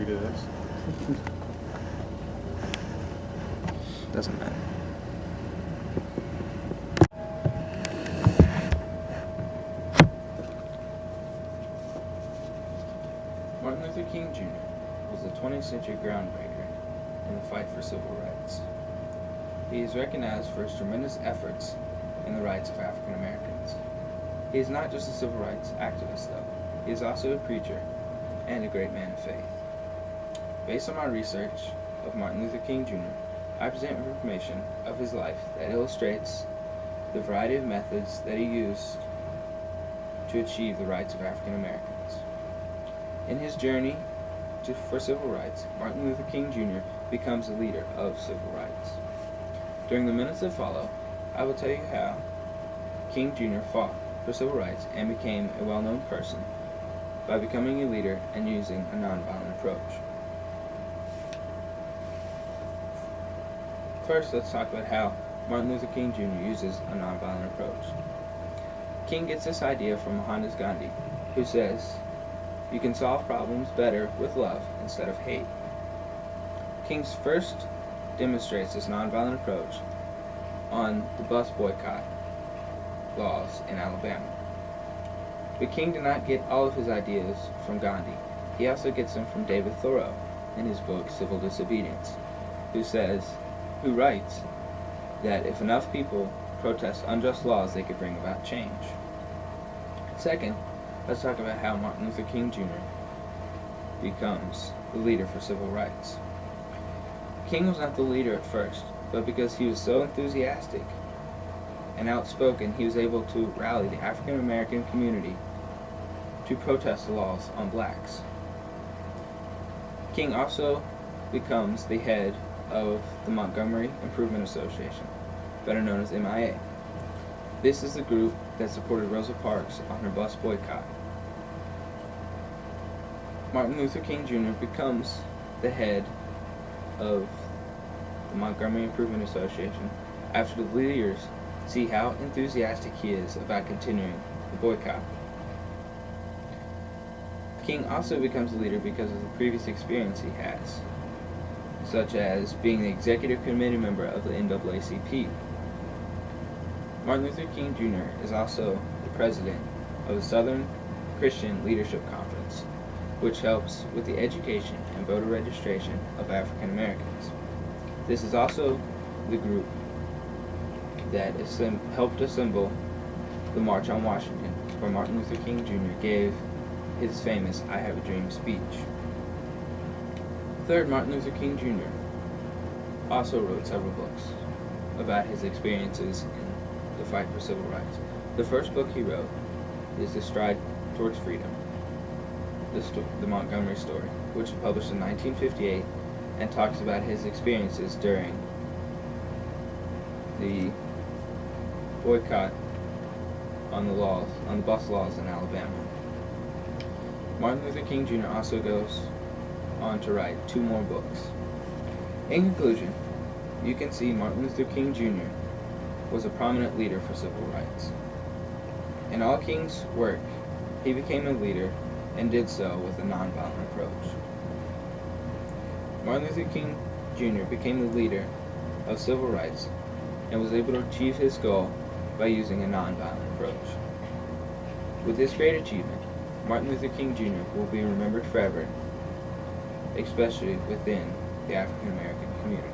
agree to this. Doesn't matter. Martin Luther King Jr. was a 20th century groundbreaker in the fight for civil rights. He is recognized for his tremendous efforts in the rights of African Americans. He is not just a civil rights activist, though. He is also a preacher and a great man of faith. Based on my research of Martin Luther King Jr., I present information of his life that illustrates the variety of methods that he used to achieve the rights of African Americans. In his journey for civil rights, Martin Luther King Jr. becomes a leader of civil rights. During the minutes that follow, I will tell you how King Jr. fought for civil rights and became a well-known person by becoming a leader and using a nonviolent approach. First, let's talk about how Martin Luther King Jr. uses a nonviolent approach. King gets this idea from Mohandas Gandhi, who says, "You can solve problems better with love instead of hate." King first demonstrates this nonviolent approach on the bus boycott laws in Alabama. But King did not get all of his ideas from Gandhi. He also gets them from David Thoreau in his book Civil Disobedience, who writes that if enough people protest unjust laws, they could bring about change. Second, let's talk about how Martin Luther King Jr. becomes the leader for civil rights. King was not the leader at first, but because he was so enthusiastic and outspoken, he was able to rally the African American community to protest the laws on blacks. King also becomes the head of the Montgomery Improvement Association, better known as MIA. This is the group that supported Rosa Parks on her bus boycott. Martin Luther King Jr. becomes the head of the Montgomery Improvement Association after the leaders see how enthusiastic he is about continuing the boycott. King also becomes a leader because of the previous experience he has, such as being the executive committee member of the NAACP. Martin Luther King Jr. is also the president of the Southern Christian Leadership Conference, which helps with the education and voter registration of African Americans. This is also the group that helped assemble the March on Washington, where Martin Luther King Jr. gave his famous "I Have a Dream" speech. Third, Martin Luther King Jr. also wrote several books about his experiences in the fight for civil rights. The first book he wrote is The Stride Towards Freedom, the Montgomery story, which was published in 1958 and talks about his experiences during the boycott on the bus laws in Alabama. Martin Luther King Jr. also goes on to write 2 more books. In conclusion, you can see Martin Luther King Jr. was a prominent leader for civil rights. In all King's work, he became a leader and did so with a nonviolent approach. Martin Luther King Jr. became the leader of civil rights and was able to achieve his goal by using a nonviolent approach. With this great achievement, Martin Luther King Jr. will be remembered forever, especially within the African American community.